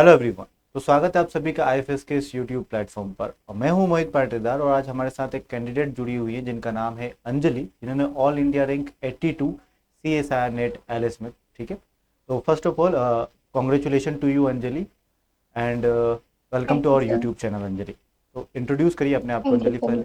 Hello everyone. तो स्वागत है आप सभी का आईएफएस के इस यूट्यूब प्लेटफॉर्म पर और मैं हूं मोहित पाटीदार और आज हमारे साथ एक कैंडिडेट जुड़ी हुई है जिनका नाम है अंजलि, जिन्होंने all India rank 82 CSIR NET LS में। ठीक है, तो first of all congratulation to you Anjali and welcome to Thank you, our sir. YouTube channel Anjali. तो इंट्रोड्यूस करिए अपने आप को Thank you, अंजलि sir.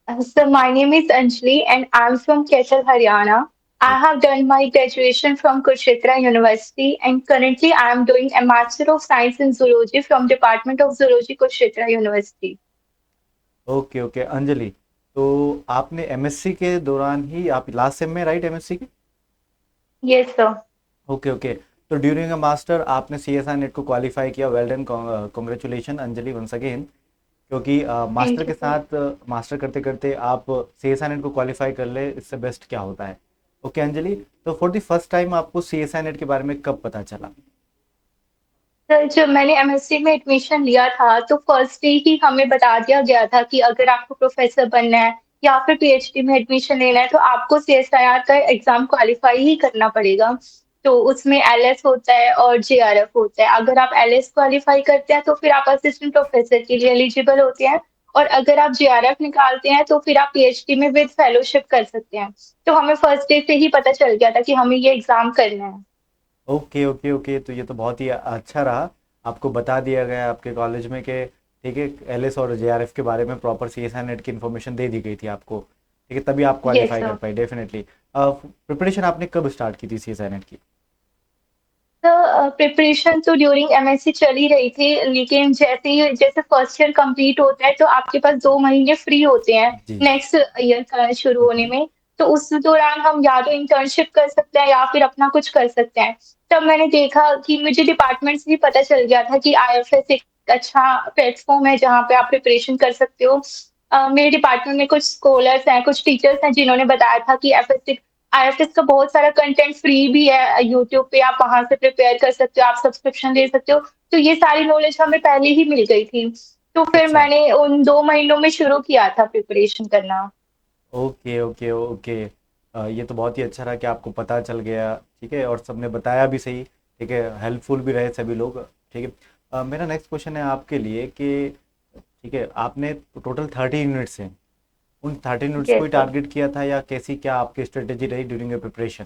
पहले। So my name is Anjali and I'm from Kaithal, Haryana. I have done my graduation from Kurukshetra University and currently I am doing a Master of Science in Zoology from Department of Zoology, Kurukshetra University. Okay okay Anjali, तो आपने MSc के दौरान ही आप last sem में right MSc के? Yes, sir. Okay okay. तो during a master आपने सीएसआई नेट को क्वालिफाई किया, well done, congratulation Anjali once again. क्योंकि मास्टर Thank के you, sir. साथ मास्टर करते करते आप सीएसआई नेट को क्वालिफाई कर ले, इससे बेस्ट क्या होता है। ओके अंजलि, तो फॉर द फर्स्ट टाइम आपको सीएसआई नेट के बारे में कब पता चला? सर जब मैंने एमएससी में एडमिशन लिया था तो फर्स्ट डे ही हमें बता दिया गया था कि अगर आपको प्रोफेसर बनना है या फिर पीएचडी में एडमिशन लेना है तो आपको सीएसआईआर का एग्जाम क्वालिफाई ही करना पड़ेगा। तो उसमें एलएस होता है और जेआरएफ होता है। अगर आप एलएस क्वालिफाई करते हैं तो फिर आप असिस्टेंट प्रोफेसर के लिए एलिजिबल होते हैं। और अगर आप जेआरएफ निकालते हैं तो फिर आप पीएचडी में विद फेलोशिप कर सकते हैं। तो हमें फर्स्ट डे से ही पता चल गया था कि हमें ये एग्जाम करना है। ओके ओके ओके, तो ये तो बहुत ही अच्छा रहा, आपको बता दिया गया आपके कॉलेज में कि ठीक है, एलएस और जेआरएफ के बारे में प्रॉपर सीएसआई नेट की इन्फॉर्मेशन दे दी गई थी आपको। ठीक है, तभी आप यस क्वालिफाई कर सर। पाए डेफिनेटली। प्रिपरेशन आपने कब स्टार्ट की थी सीएसआई नेट की? प्रिपरेशन तो ड्यूरिंग एमएससी चल ही रही थी, लेकिन जैसे फर्स्ट ईयर कंप्लीट होता है तो आपके पास 2 महीने फ्री होते हैं जी। नेक्स्ट ईयर का शुरू होने जी। में। तो उस दौरान हम या तो इंटर्नशिप कर सकते हैं या फिर अपना कुछ कर सकते हैं। तब मैंने देखा कि मुझे डिपार्टमेंट से भी पता चल गया था कि आईएफएस एक अच्छा प्लेटफॉर्म है जहाँ पे आप प्रिपरेशन कर सकते हो। मेरे डिपार्टमेंट में कुछ स्कॉलर्स हैं, कुछ टीचर्स हैं जिन्होंने बताया था कि एफएस आईएफएस का बहुत सारा कंटेंट फ्री भी है यूट्यूब पे, आप वहां से प्रिपेयर कर सकते हो, आप सब्सक्रिप्शन ले सकते हो। तो ये सारी नॉलेज हमें पहले ही मिल गई थी। तो फिर अच्छा। मैंने उन 2 महीनों में शुरू किया था प्रिपरेशन करना। Okay okay okay. ये तो बहुत ही अच्छा रहा कि आपको पता चल गया, ठीक है, और सबने बताया भी सही। ठीक है, हेल्पफुल भी रहे सभी लोग। ठीक है। मेरा नेक्स्ट क्वेश्चन है आपके लिए कि ठीक है, आपने टोटल 30 यूनिट्स हैं, उन 30 यूनिट्स को यस ही सर। टारगेट किया था या कैसी क्या आपकी स्ट्रेटेजी रही ड्यूरिंग योर प्रिपरेशन?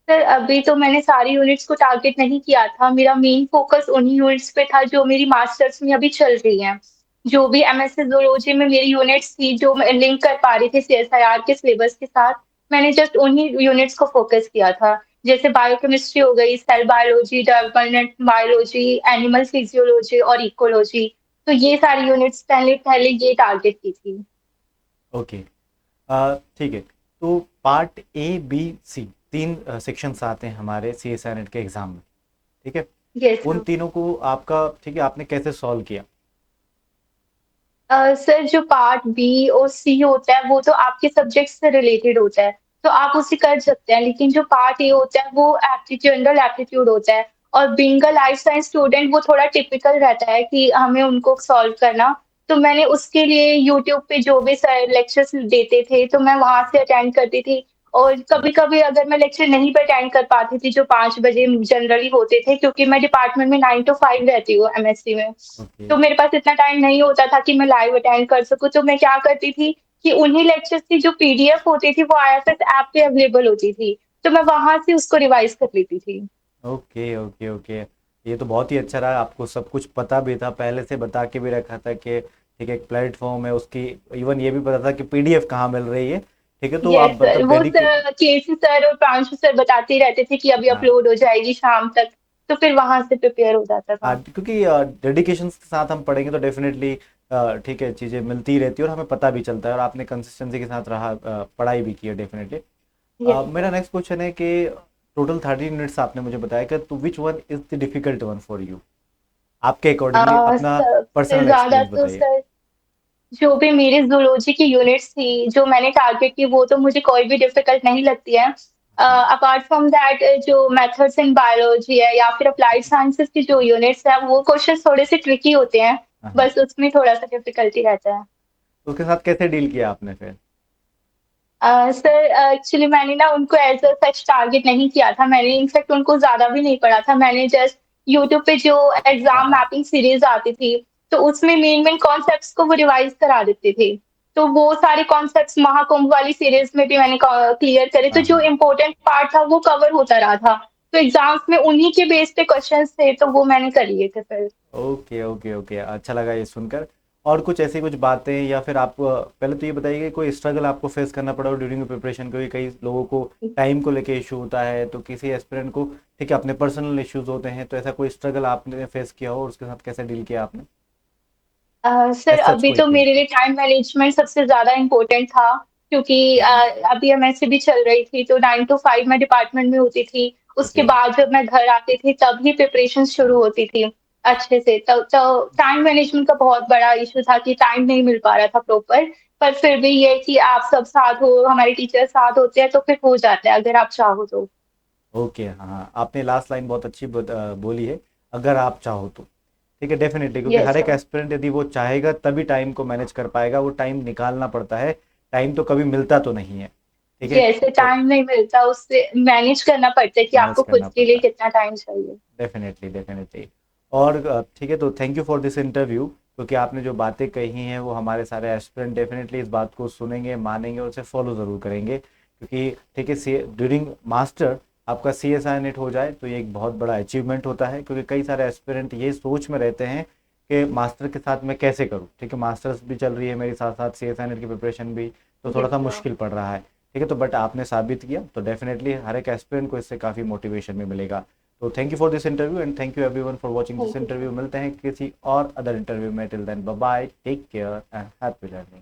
सर अभी तो मैंने सारी यूनिट्स को टारगेट नहीं किया था, मेरा मेन फोकस उन्हीं यूनिट्स पे था जो मेरी मास्टर्स में अभी चल रही हैं। जो भी एमएससी जूलॉजी में मेरी यूनिट्स थी जो मैं लिंक कर पा रही थी सीएसआईआर के सिलेबस के साथ, मैंने जस्ट उन्हीं यूनिट्स को फोकस किया था। जैसे बायोकेमिस्ट्री हो गई, cell biology, development biology, animal physiology और इकोलॉजी। तो ये सारी यूनिट्स पहले पहले ये टारगेट की थी। ओके। ठीक है, तो पार्ट ए बी सी, तीन सेक्शंस आते हैं हमारे सी एस आई नेट के एग्जाम में। ठीक है, यस। उन तीनों को आपका, ठीक है, आपने कैसे सॉल्व किया? सर जो पार्ट बी और सी होता है वो तो आपके सब्जेक्ट से रिलेटेड होता है, तो आप उसे कर सकते हैं। लेकिन जो पार्ट ए होता है वो एप्टीट्यूड, जनरल एप्टीट्यूड होता है। और being a life science student वो थोड़ा टिपिकल रहता है कि हमें उनको सॉल्व करना। तो मैंने उसके लिए यूट्यूब पे जो भी सर लेक्चर्स देते थे तो मैं वहां से अटेंड करती थी। और कभी कभी अगर मैं लेक्चर नहीं पे अटेंड कर पाती थी जो 5 बजे जनरली होते थे, क्योंकि मैं डिपार्टमेंट में 9 to 5 रहती हूँ एमएससी में, ओके। तो मेरे पास इतना टाइम नहीं होता था कि मैं लाइव अटेंड कर सकूं। तो मैं क्या करती थी कि उन्हीं लेक्चर्स की जो पीडीएफ होती थी वो आईएफएस ऐप पे अवेलेबल होती थी, तो मैं वहां से उसको रिवाइज कर लेती थी। ओके ओके ओके, ये तो बहुत ही अच्छा रहा, आपको सब कुछ पता भी था, पहले से बता के भी रखा था कि ठीक है, एक प्लेटफॉर्म है उसकी, इवन ये भी पता था कि पीडीएफ कहाँ मिल रही है। ठीक है, तो यस आप सर, मतलब वो डेडिकेट। सर केसी सर और प्रांशु सर बताते ही रहते थे कि अभी हाँ। अपलोड हो जाएगी शाम तक। तो फिर वहां से प्रिपेयर हो जाता हाँ, था। क्योंकि डेडिकेशन के साथ हम पढ़ेंगे तो डेफिनेटली ठीक है, चीज़ें मिलती ही रहती है और हमें पता भी चलता है, और आपने कंसिस्टेंसी के साथ रहा, पढ़ाई भी की है डेफिनेटली। यस मेरा सर। नेक्स्ट क्वेश्चन है कि टोटल 30 यूनिट्स आपने मुझे बताया कि तो which one is the difficult one for you, आपके अकॉर्डिंगली अपना सबसे पर्सनल ज्यादा एक्सपीरियंस तो बताइए। सर जो भी मेरी जूलॉजी की यूनिट्स थी जो मैंने टारगेट की वो तो मुझे कोई भी डिफिकल्ट नहीं लगती है। अपार्ट फ्रॉम दैट जो मेथड्स इन बायोलॉजी है या फिर अप्लाइड साइंसेस की जो यूनिट्स है वो क्वेश्चन थोड़े से ट्रिकी होते हैं। हाँ हाँ। बस उसमें थोड़ा सा डिफिकल्टी रहता है। तो उसके साथ कैसे डील किया आपने फिर? सर एक्चुअली मैंने ना उनको एज अ सच टारगेट नहीं किया था, मैंने इनफेक्ट उनको ज्यादा भी नहीं पढ़ा था। मैंने जस्ट यूट्यूब पे जो एग्जाम मैपिंग सीरीज आती थी, तो उसमें मेन मेन कॉन्सेप्ट्स को वो रिवाइज करा देते थे। तो वो सारे कॉन्सेप्ट्स महाकुंभ वाली सीरीज में भी मैंने क्लियर करे, तो हाँ जो हाँ। इम्पोर्टेंट पार्ट था वो कवर होता रहा था। तो एग्जाम्स में उन्हीं के बेस पे क्वेश्चंस थे, तो वो मैंने कर लिए थे फिर। ओके ओके ओके, अच्छा लगा ये सुनकर। और कुछ ऐसी कुछ बातें, या फिर आप पहले तो ये बताइए कि कोई स्ट्रगल आपको फेस करना पड़ा हो ड्यूरिंग प्रिपरेशन, क्योंकि कई लोगों को टाइम को लेके इशू होता है, तो किसी एस्पिरेंट को ठीक है अपने पर्सनल इश्यूज होते हैं, तो ऐसा कोई स्ट्रगल आपने फेस किया हो और उसके साथ कैसे डील किया आपने? सर एज सच अभी कोई तो केस। मेरे लिए टाइम मैनेजमेंट सबसे ज़्यादा इम्पोर्टेंट था, क्योंकि अभी एमएससी भी चल रही थी, तो 9 to 5 मैं डिपार्टमेंट में होती थी। उसके ओके बाद जब मैं घर आती थी तब ही प्रिपरेशन शुरू होती थी अच्छे से। तो टाइम मैनेजमेंट का बहुत बड़ा इशू था कि टाइम नहीं मिल पा रहा था प्रॉपर। पर फिर भी ये कि आप सब साथ हो, हमारे टीचर साथ होते हैं, तो फिर हो जाता है अगर आप चाहो तो। ओके, हाँ हाँ, आपने लास्ट लाइन बहुत अच्छी बोली है, अगर आप चाहो तो। ठीक है, डेफिनेटली, क्योंकि यस हर एक सर। एस्पिरेंट यदि वो चाहेगा तभी टाइम को मैनेज कर पाएगा, वो टाइम निकालना पड़ता है, टाइम तो कभी मिलता तो नहीं है। ठीक है, जैसे तो टाइम नहीं मिलता, उससे मैनेज करना पड़ता है कि मैनेज आपको खुद करना के लिए पड़ता है। कितना टाइम चाहिए। Definitely definitely. और ठीक है, तो thank you for this interview, क्योंकि आपने जो बातें कही हैं वो हमारे सारे एस्पिरेंट डेफिनेटली इस बात को सुनेंगे, मानेंगे और उसे फॉलो ज़रूर करेंगे, क्योंकि ठीक है ड्यूरिंग मास्टर आपका सी एस आई नेट हो जाए तो ये एक बहुत बड़ा अचीवमेंट होता है, क्योंकि कई सारे एस्पिरेंट ये सोच में रहते हैं कि मास्टर के साथ मैं कैसे करूँ, ठीक है मास्टर्स भी चल रही है मेरी, साथ साथ सी एस आई नेट की प्रिपरेशन भी, तो थोड़ा यस सा सर। मुश्किल पड़ रहा है। ठीक है, तो बट आपने साबित किया, तो डेफिनेटली हर एक एस्पिरेंट को इससे काफ़ी मोटिवेशन भी मिलेगा। तो thank you for this interview and thank you everyone for watching this thank you interview. Sir. मिलते हैं किसी और अदर इंटरव्यू में, till then bye bye, take care and happy learning.